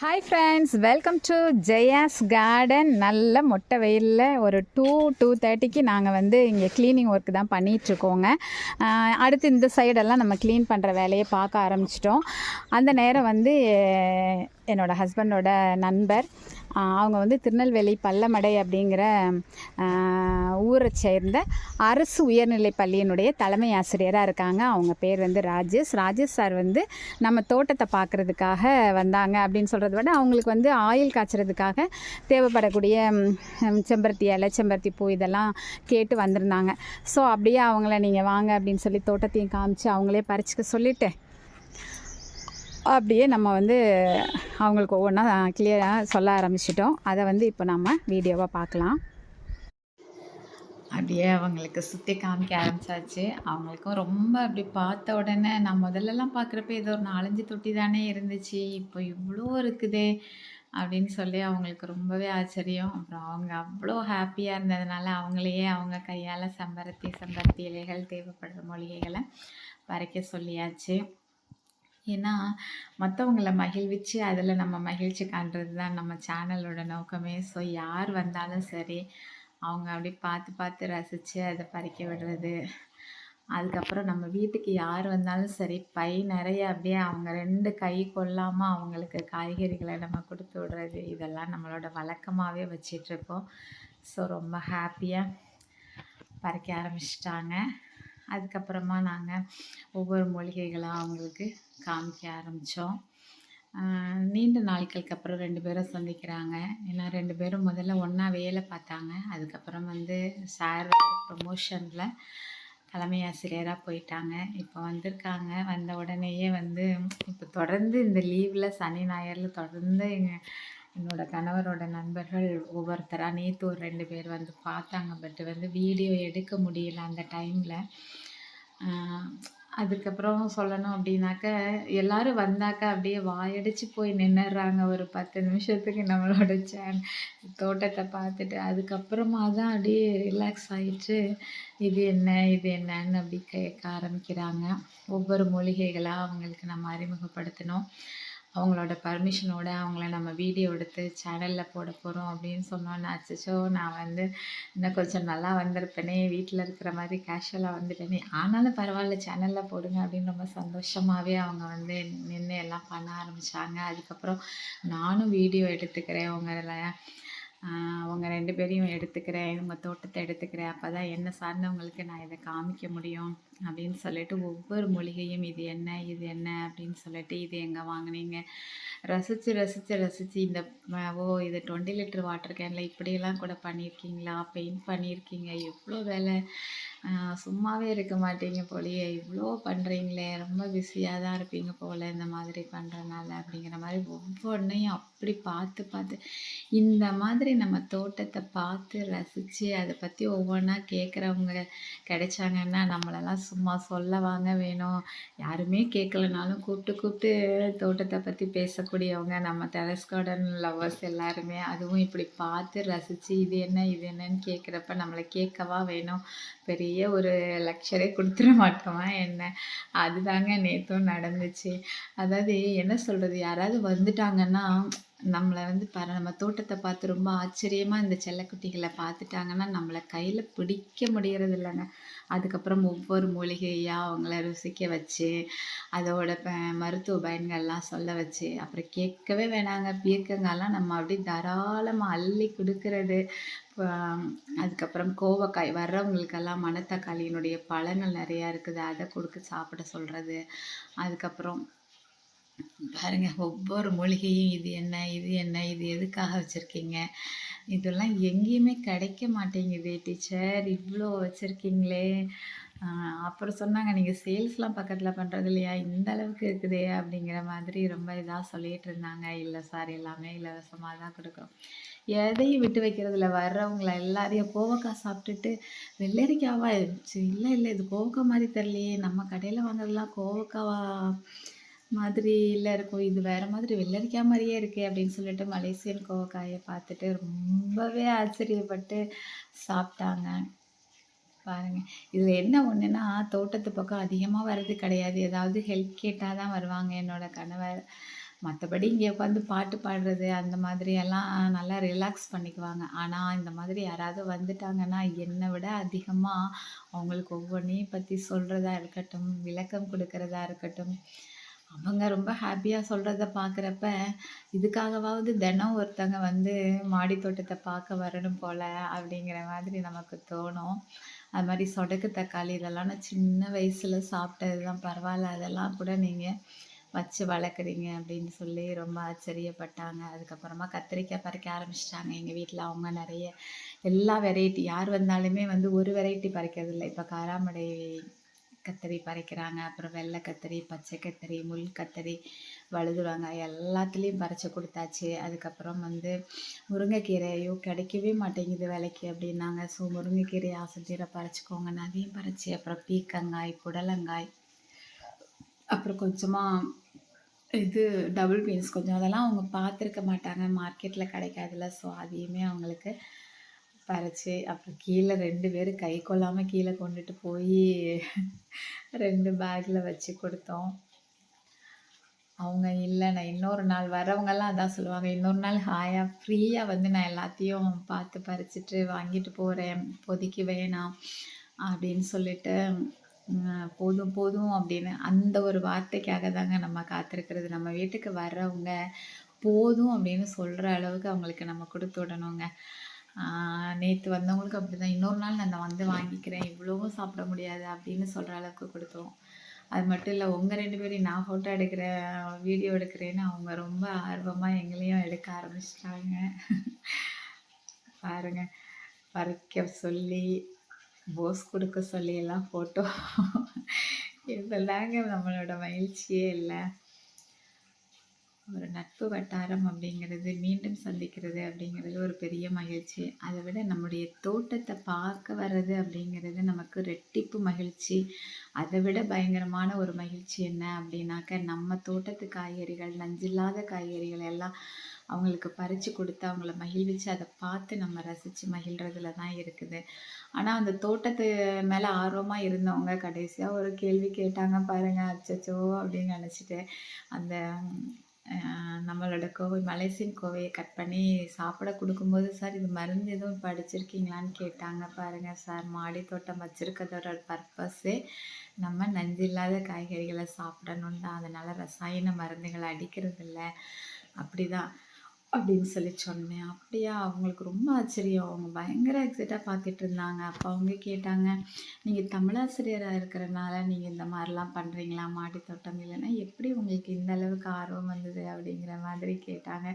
Hi friends, welcome to Jaya's garden. நல்ல மொட்டை வெயிலில் ஒரு 2:30க்கு நாங்கள் வந்து இங்கே க்ளீனிங் ஒர்க் தான் பண்ணிகிட்ருக்கோங்க. அடுத்து இந்த சைடெல்லாம் நம்ம க்ளீன் பண்ணுற வேலையை பார்க்க ஆரம்பிச்சிட்டோம். அந்த நேரம் வந்து என்னோடய ஹஸ்பண்டோட நண்பர், அவங்க வந்து திருநெல்வேலி பல்லமடை அப்படிங்கிற ஊரை சேர்ந்த அரசு உயர்நிலை பள்ளியினுடைய தலைமை ஆசிரியராக இருக்காங்க. அவங்க பேர் வந்து ராஜேஷ் சார் வந்து நம்ம தோட்டத்தை பார்க்குறதுக்காக வந்தாங்க. அப்படின்னு சொல்கிறத விட அவங்களுக்கு வந்து ஆயில் காய்ச்சறதுக்காக தேவைப்படக்கூடிய செம்பருத்தி இலை, செம்பருத்தி பூ இதெல்லாம் கேட்டு வந்திருந்தாங்க. ஸோ அப்படியே அவங்கள நீங்கள் வாங்க அப்படின்னு சொல்லி தோட்டத்தையும் காமிச்சு அவங்களே பறிச்சுக்க சொல்லிவிட்டு அப்படியே நம்ம வந்து அவங்களுக்கு ஒவ்வொன்றா கிளியராக சொல்ல ஆரம்பிச்சிட்டோம். அதை வந்து இப்போ நம்ம வீடியோவாக பார்க்கலாம். அப்படியே அவங்களுக்கு சுற்றி காமிக்க ஆரம்பிச்சாச்சு. அவங்களுக்கும் ரொம்ப அப்படி பார்த்த உடனே நான் முதல்லலாம் பார்க்குறப்ப ஏதோ ஒரு 4-5 தொட்டி தானே இருந்துச்சு, இப்போ இவ்வளோ இருக்குதே அப்படின்னு சொல்லி அவங்களுக்கு ரொம்பவே ஆச்சரியம். அப்புறம் அவங்க அவ்வளோ ஹாப்பியாக இருந்ததுனால அவங்களையே அவங்க கையால் செம்பருத்தி இலைகள், தேவைப்படுற மூலிகைகளை பறிக்க சொல்லியாச்சு. ஏன்னா மற்றவங்கள மகிழ்விச்சு அதில் நம்ம மகிழ்ச்சி காண்றது தான் நம்ம சேனலோட நோக்கமே. ஸோ யார் வந்தாலும் சரி, அவங்க அப்படி பார்த்து பார்த்து ரசித்து அதை பறிக்க விடுறது. அதுக்கப்புறம் நம்ம வீட்டுக்கு யார் வந்தாலும் சரி, பை நிறைய அப்படியே அவங்க 2 கை கொள்ளாமல் அவங்களுக்கு காய்கறிகளை நம்ம கொடுத்து விடுறது, இதெல்லாம் நம்மளோட வழக்கமாகவே வச்சிட்ருக்கோம். ஸோ ரொம்ப ஹாப்பியாக பறிக்க ஆரம்பிச்சிட்டாங்க. அதுக்கப்புறமா நாங்கள் ஒவ்வொரு மூலிகைகளாக அவங்களுக்கு காமிக்க ஆரம்பித்தோம். நீண்ட நாட்களுக்கு அப்புறம் 2 பேரும் சந்திக்கிறாங்க. ஏன்னா 2 பேரும் முதல்ல ஒன்றா வேலை பார்த்தாங்க. அதுக்கப்புறம் வந்து சார் வந்து ப்ரமோஷனில் தலைமை ஆசிரியராக போயிட்டாங்க. இப்போ வந்திருக்காங்க. வந்த உடனேயே வந்து இப்போ தொடர்ந்து இந்த லீவில் சனி ஞாயிறில் தொடர்ந்து என்னோடய கணவரோட நண்பர்கள் ஒவ்வொருத்தராக நேற்று ஒரு 2 பேர் வந்து பார்த்தாங்க. பட் வந்து வீடியோ எடுக்க முடியல அந்த டைமில். அதுக்கப்புறம் சொல்லணும் அப்படின்னாக்க, எல்லோரும் வந்தாக்கா அப்படியே வாயடிச்சு போய் நின்னுடுறாங்க ஒரு 10 நிமிஷத்துக்கு நம்மளோட தோட்டத்தை பார்த்துட்டு. அதுக்கப்புறமா தான் அப்படியே ரிலாக்ஸ் ஆகிட்டு இது என்ன இது என்னன்னு அப்படி கேட்க ஆரம்பிக்கிறாங்க. ஒவ்வொரு மூலிகைகளாக அவங்களுக்கு நம்ம அறிமுகப்படுத்தணும். அவங்களோட பர்மிஷனோட அவங்கள நம்ம வீடியோ எடுத்து சேனலில் போட போகிறோம் அப்படின்னு சொன்னோன்னே, அச்சச்சோ நான் வந்து இன்னும் கொஞ்சம் நல்லா வந்திருப்பேனே, வீட்டில் இருக்கிற மாதிரி கேஷுவலாக வந்துட்டேனே, ஆனாலும் பரவாயில்ல சேனலில் போடுங்க அப்படின்னு ரொம்ப சந்தோஷமாகவே அவங்க வந்து நின்று எல்லாம் பண்ண ஆரம்பித்தாங்க. அதுக்கப்புறம் நானும் வீடியோ எடுத்துக்கிறேன், அவங்க 2 பேரையும் எடுத்துக்கிறேன், உங்கள் தோட்டத்தை எடுத்துக்கிறேன், அப்போ தான் என்னை சார்ந்தவங்களுக்கு நான் இதை காமிக்க முடியும் அப்படின்னு சொல்லிட்டு ஒவ்வொரு மூலிகையும் இது என்ன இது என்ன அப்படின்னு சொல்லிட்டு, இது எங்கே வாங்கினீங்க, ரசித்து இந்த இது 20 லிட்டர் வாட்டர் கேனில் இப்படியெல்லாம் கூட பண்ணியிருக்கீங்களா, பெயிண்ட் பண்ணியிருக்கீங்க, எவ்வளோ வேலை, சும்மாவே இருக்க மாட்டீங்க போலயே, இவ்வளோ பண்ணுறீங்களே, ரொம்ப பிஸியாக தான் இருப்பீங்க போல் இந்த மாதிரி பண்ணுறனால அப்படிங்கிற மாதிரி ஒவ்வொன்றையும் அப்படி பார்த்து இந்த மாதிரி நம்ம தோட்டத்தை பார்த்து ரசித்து அதை பற்றி ஒவ்வொன்றா கேட்குறவங்க கிடைச்சாங்கன்னா நம்மளெல்லாம் சும்மா சொல்ல வாங்க வேணும். யாருமே கேட்கலனாலும் கூப்பிட்டு தோட்டத்தை பற்றி பேசக்கூடியவங்க நம்ம டெரஸ் கார்டன் லவ்வர்ஸ் எல்லாருமே. அதுவும் இப்படி பார்த்து ரசித்து இது என்னன்னு கேட்குறப்ப நம்மளை கேட்கவா வேணும், பெரிய ஒரு லக்ஷரே கொடுத்துட மாட்டோமா என்ன? அதுதாங்க நேற்றும் நடந்துச்சு. அதாவது என்ன சொல்கிறது, யாராவது வந்துட்டாங்கன்னா நம்மளை வந்து நம்ம தோட்டத்தை பார்த்து ரொம்ப ஆச்சரியமாக இந்த செல்லக்குட்டிகளை பார்த்துட்டாங்கன்னா நம்மளை கையில் பிடிக்க முடியறது இல்லைங்க. அதுக்கப்புறம் ஒவ்வொரு மூலிகையாக அவங்கள ருசிக்க வச்சு அதோட மருத்துவ பயன்கள்லாம் சொல்ல வச்சு, அப்புறம் கேட்கவே வேணாங்க, பீர்க்கங்காய்லாம் நம்ம அப்படி தாராளமாக அள்ளி கொடுக்கறது. அதுக்கப்புறம் கோவக்காய் வர்றவங்களுக்கெல்லாம் மணத்தக்காளியினுடைய பழங்கள் நிறையா இருக்குது, அதை கொடுக்க சாப்பிட சொல்கிறது. அதுக்கப்புறம் பாருங்க ஒவ்வொரு மூலிகையும் இது என்ன இது எதுக்காக வச்சுருக்கீங்க, இதெல்லாம் எங்கேயுமே கிடைக்க மாட்டேங்குது டீச்சர், இவ்வளோ வச்சுருக்கீங்களே. அப்புறம் சொன்னாங்க, நீங்கள் சேல்ஸ்லாம் பக்கத்தில் பண்ணுறது இல்லையா, இந்த அளவுக்கு இருக்குதே அப்படிங்கிற மாதிரி ரொம்ப இதாக சொல்லிகிட்டு இருந்தாங்க. இல்லை சார், எல்லாமே இலவசமாக தான் கொடுக்குறோம், எதையும் விட்டு வைக்கிறதில்ல. வர்றவங்கள எல்லாரையும் கோவக்காய் சாப்பிட்டுட்டு வெள்ளரிக்காவா, இல்லை இது கோவக்காய் மாதிரி தெரியலையே, நம்ம கடையில் வாங்குறதுலாம் கோவக்காவா மாதிரி இல்லை இருக்கும், இது வேறு மாதிரி வெள்ளரிக்காய் மாதிரியே இருக்கே அப்படின்னு சொல்லிட்டு மலேசியன் கோவக்காயை பார்த்துட்டு ரொம்பவே ஆச்சரியப்பட்டு சாப்பிட்டாங்க. பாருங்கள், இதில் என்ன ஒன்றுனா தோட்டத்து பக்கம் அதிகமாக வர்றது கிடையாது. ஏதாவது ஹெல்ப் கேட்டால் தான் வருவாங்க என்னோடய கணவர். மற்றபடி இங்கே உட்காந்து பாட்டு பாடுறது அந்த மாதிரியெல்லாம் நல்லா ரிலாக்ஸ் பண்ணிக்குவாங்க. ஆனால் இந்த மாதிரி யாராவது வந்துட்டாங்கன்னா என்னை விட அதிகமாக அவங்களுக்கு ஒவ்வொன்றையும் பற்றி சொல்கிறதா இருக்கட்டும், விளக்கம் கொடுக்கறதா இருக்கட்டும், அவங்க ரொம்ப ஹாப்பியாக சொல்கிறத பார்க்குறப்ப இதுக்காகவாவது தினம் ஒருத்தங்க வந்து மாடி தோட்டத்தை பார்க்க வரணும் போல் அப்படிங்கிற மாதிரி நமக்கு தோணும். அது மாதிரி சொடக்கு தக்காளி இதெல்லாம் நான் சின்ன வயசில் சாப்பிட்டது தான், பரவாயில்ல அதெல்லாம் கூட நீங்கள் வச்சு வளர்க்குறீங்க அப்படின்னு சொல்லி ரொம்ப ஆச்சரியப்பட்டாங்க. அதுக்கப்புறமா கத்திரிக்காய் பறிக்க ஆரம்பிச்சிட்டாங்க எங்கள் வீட்டில். அவங்க நிறைய எல்லா வெரைட்டி யார் வந்தாலுமே வந்து ஒரு வெரைட்டி பறிக்கிறதில்ல. இப்போ காராமடை கத்திரி பறிக்கிறாங்க, அப்புறம் வெள்ளை கத்திரி, பச்சை கத்திரி, முள் கத்திரி, வழுது வெங்காயம் எல்லாத்துலேயும் பறித்து கொடுத்தாச்சு. அதுக்கப்புறம் வந்து முருங்கைக்கீரை ஐயோ கிடைக்கவே மாட்டேங்குது விலைக்கு அப்படின்னாங்க. ஸோ முருங்கைக்கீரை ஆசைத்தீரை பறிச்சுக்கோங்க, அதையும் பறிச்சு, அப்புறம் பீக்கங்காய், புடலங்காய், அப்புறம் கொஞ்சமாக இது டபுள் பீன்ஸ் கொஞ்சம், அதெல்லாம் அவங்க பார்த்துருக்க மாட்டாங்க, மார்க்கெட்டில் கிடைக்காதுல்ல. ஸோ அதையுமே அவங்களுக்கு பறிச்சு, அப்புறம் கீழே 2 பேரும் கை கொள்ளாமல் கீழே கொண்டுட்டு போய் 2 பேக்கில் வச்சு கொடுத்தோம். அவங்க இல்லை, நான் இன்னொரு நாள் வரவங்கெல்லாம் அதான் சொல்லுவாங்க, இன்னொரு நாள் ஹாயாக ஃப்ரீயாக வந்து நான் எல்லாத்தையும் பார்த்து பறிச்சுட்டு வாங்கிட்டு போகிறேன், இப்போதைக்கு வேணாம் அப்படின்னு சொல்லிட்டு போதும் போதும் அப்படின்னு அந்த ஒரு வார்த்தைக்காக தாங்க நம்ம காத்திருக்கிறது. நம்ம வீட்டுக்கு வர்றவங்க போதும் அப்படின்னு சொல்கிற அளவுக்கு அவங்களுக்கு நம்ம கொடுத்து விடணுங்க. நேற்று வந்தவங்களுக்கு அப்படி தான், இன்னொரு நாள் நான் வந்து வாங்கிக்கிறேன், இவ்வளவும் சாப்பிட முடியாது அப்படின்னு சொல்கிற அளவுக்கு கொடுத்தோம். அது மட்டும் இல்லை, உங்கள் 2 பேரையும் நான் ஃபோட்டோ எடுக்கிறேன், வீடியோ எடுக்கிறேன்னு அவங்க ரொம்ப ஆர்வமாக எங்களையும் எடுக்க ஆரம்பிச்சிட்டாங்க. பாருங்கள், பறிக்க சொல்லி போஸ் கொடுக்க சொல்லி எல்லாம் ஃபோட்டோ இதெல்லாங்க நம்மளோட மகிழ்ச்சியே இல்லை. ஒரு நட்பு வட்டாரம் அப்படிங்கிறது, மீண்டும் சந்திக்கிறது அப்படிங்கிறது ஒரு பெரிய மகிழ்ச்சி. அதை விட நம்முடைய தோட்டத்தை பார்க்க வர்றது அப்படிங்கிறது நமக்கு ரெட்டிப்பு மகிழ்ச்சி. அதை விட பயங்கரமான ஒரு மகிழ்ச்சி என்ன அப்படின்னாக்க, நம்ம தோட்டத்து காய்கறிகள், நஞ்சில்லாத காய்கறிகள் எல்லாம் அவங்களுக்கு பறித்து கொடுத்து அவங்கள மகிழ்விச்சு அதை பார்த்து நம்ம ரசித்து மகிழ்கிறதுல தான் இருக்குது. ஆனால் அந்த தோட்டத்து மேலே ஆர்வமாக இருந்தவங்க கடைசியாக ஒரு கேள்வி கேட்டாங்க பாருங்கள், அச்சச்சோ அப்படின்னு நினச்சிட்டு, அந்த நம்மளோட கோவை மலேசியன் கோவையை கட் பண்ணி சாப்பிட கொடுக்கும்போது, சார் இது மருந்து எதுவும் இப்போ அடிச்சிருக்கீங்களான்னு கேட்டாங்க பாருங்கள். சார் மாடி தோட்டம் வச்சுருக்கிறதோட பர்பஸே நம்ம நஞ்சில்லாத காய்கறிகளை சாப்பிடணும் தான், அதனால் ரசாயன மருந்துகளை அடிக்கிறதில்ல, அப்படி தான் அப்படின்னு சொல்லி சொன்னேன். அப்படியா, அவங்களுக்கு ரொம்ப ஆச்சரியம், அவங்க பயங்கர எக்ஸைட்டாக பார்த்துட்டு இருந்தாங்க. அப்போ அவங்க கேட்டாங்க, நீங்கள் தமிழாசிரியராக இருக்கிறனால நீங்கள் இந்த மாதிரிலாம் பண்ணுறீங்களா, மாடி தோட்டம், இல்லைன்னா எப்படி உங்களுக்கு இந்த அளவுக்கு ஆர்வம் வந்தது அப்படிங்கிற மாதிரி கேட்டாங்க.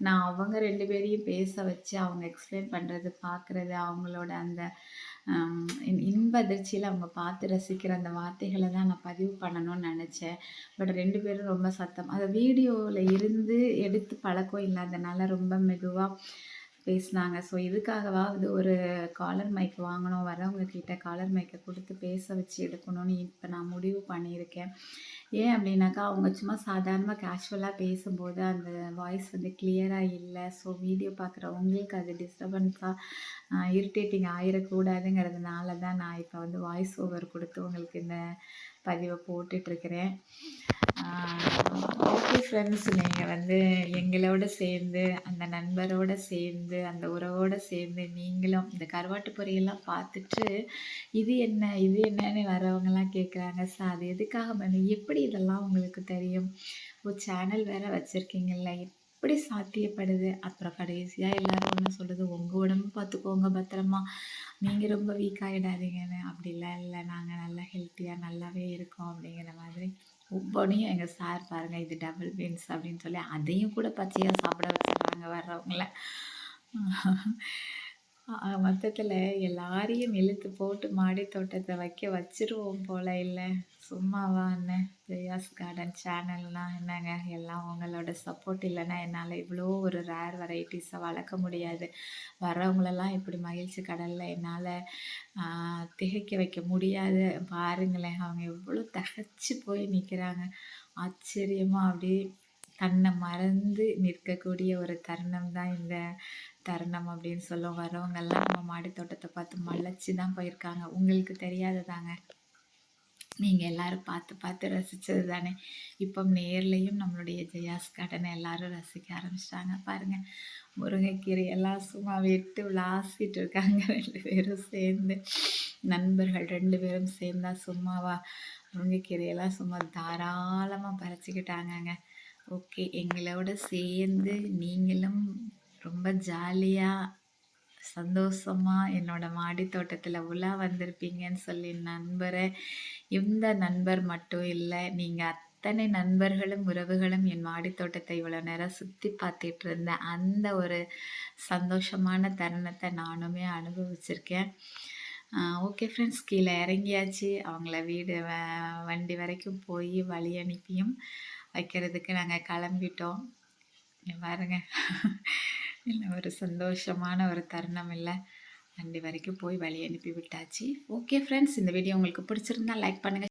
நான் அவங்க 2 பேரையும் பேச வச்சு அவங்க எக்ஸ்பிளைன் பண்ணுறது பார்க்குறது, அவங்களோட அந்த இன்ப அதிர்ச்சியில் அவங்க பார்த்து ரசிக்கிற அந்த வார்த்தைகளை தான் நான் பதிவு பண்ணணும்னு நினச்சேன். பட் 2 பேரும் ரொம்ப சத்தம், அதை வீடியோவில் இருந்து எடுத்து பழக்கம் இல்லாதனால ரொம்ப மெதுவாக பேசினாங்க. ஸோ இதுக்காகவாவது ஒரு காலர் மைக் வாங்கணும், வரவங்க கிட்ட காலர் மைக்கை கொடுத்து பேச வச்சு எடுக்கணும்னு இப்போ நான் முடிவு பண்ணியிருக்கேன். ஏன் அப்படின்னாக்கா, அவங்க சும்மா சாதாரணமாக கேஷுவலாக பேசும்போது அந்த வாய்ஸ் வந்து கிளியராக இல்லை. ஸோ வீடியோ பார்க்குறவங்களுக்கு அது டிஸ்டர்பன்ஸாக இரிட்டேட்டிங் ஆகிடக்கூடாதுங்கிறதுனால தான் நான் இப்போ வந்து வாய்ஸ் ஓவர் கொடுத்து உங்களுக்கு இந்த பதிவை போட்டுட்ருக்கிறேன். ஓகே ஃப்ரெண்ட்ஸ், நீங்கள் வந்து எங்களோட சேர்ந்து, அந்த நண்பரோடு சேர்ந்து, அந்த உறவோடு சேர்ந்து நீங்களும் இந்த கருவாட்டு பொரியெல்லாம் பார்த்துட்டு இது என்ன இது என்னன்னு வரவங்கலாம் கேட்குறாங்க, சார் அது எதுக்காக பண்ணி, எப்படி இதெல்லாம் உங்களுக்கு தெரியும், ஒரு சேனல் வேறு வச்சுருக்கீங்கல்ல, எப்படி சாத்தியப்படுது? அப்புறம் கடைசியாக எல்லோரும் ஒன்று சொல்லுது, உங்கள் உடம்பு பார்த்துக்கோங்க பத்திரமா, நீங்கள் ரொம்ப வீக் ஆகிடாதீங்கன்னு. அப்படிலாம் இல்லை, நாங்கள் நல்லா ஹெல்த்தியாக நல்லாவே இருக்கோம் அப்படிங்கிற மாதிரி ஒவ்வொன்றையும் எங்கள் சார் பாருங்கள், இது டபுள் பீன்ஸ் அப்படின்னு சொல்லி அதையும் கூட பச்சையாக சாப்பிட வச்சுருக்காங்க வர்றவங்கள. மொத்தத்தில் எல்லாரையும் இழுத்து போட்டு மாடி தோட்டத்தை வைக்க வச்சிருவோம் போல், இல்லை சும்மாவா அண்ணன் ஜெயாஸ் கார்டன் சேனல்னால் என்னங்க, எல்லாம் உங்களோட சப்போர்ட் இல்லைன்னா என்னால் இவ்வளோ ஒரு ரேர் வெரைட்டிஸை வளர்க்க முடியாது. வர்றவங்களெல்லாம் இப்படி மகிழ்ச்சி கடலில் என்னால் திகைக்க வைக்க முடியாது. பாருங்களேன், அவங்க எவ்வளோ தகைச்சு போய் நிற்கிறாங்க, ஆச்சரியமாக அப்படியே தன்னை மறந்து நிற்கக்கூடிய ஒரு தருணம் தான் இந்த தருணம் அப்படின்னு சொல்லுவோம். வரவங்கெல்லாம் நம்ம மாடி தோட்டத்தை பார்த்து மலைச்சு தான் போயிருக்காங்க, உங்களுக்கு தெரியாததாங்க. நீங்கள் எல்லாரும் பார்த்து பார்த்து ரசித்தது தானே. இப்போ நேர்லேயும் நம்மளுடைய ஜெயாஸ் கார்டனை எல்லாரும் ரசிக்க ஆரம்பிச்சிட்டாங்க பாருங்கள். முருங்கைக்கீரை எல்லாம் சும்மா வெட்டு விளாசிட்டு இருக்காங்க 2 பேரும் சேர்ந்து. நண்பர்கள் 2 பேரும் சேர்ந்தா சும்மாவா முருங்கைக்கீரையெல்லாம் சும்மா தாராளமாக பறிச்சுக்கிட்டாங்கங்க. ஓகே, எங்களோட சேர்ந்து நீங்களும் ரொம்ப ஜாலியாக சந்தோஷமா என்னோட மாடி தோட்டத்தில் உலா வந்திருப்பீங்கன்னு சொல்லி நண்பரை, இந்த நண்பர் மட்டும் இல்லை, நீங்கள் அத்தனை நண்பர்களும் உறவுகளும் என் மாடி தோட்டத்தை இவ்வளோ நேரம் சுற்றி பார்த்துட்டு இருந்த அந்த ஒரு சந்தோஷமான தருணத்தை நானுமே அனுபவிச்சிருக்கேன். ஓகே ஃப்ரெண்ட்ஸ், கீழே இறங்கியாச்சு. அவங்கள வீடு வண்டி வரைக்கும் போய் வழி அனுப்பியும் வைக்கிறதுக்கு நாங்கள் கிளம்பிட்டோம். பாருங்க, இல்லை ஒரு சந்தோஷமான ஒரு தருணம் இல்லை. வண்டி வரைக்கும் போய் வழி அனுப்பி விட்டாச்சு. ஓகே ஃப்ரெண்ட்ஸ், இந்த வீடியோ உங்களுக்கு பிடிச்சிருந்தா லைக் பண்ணுங்கள்.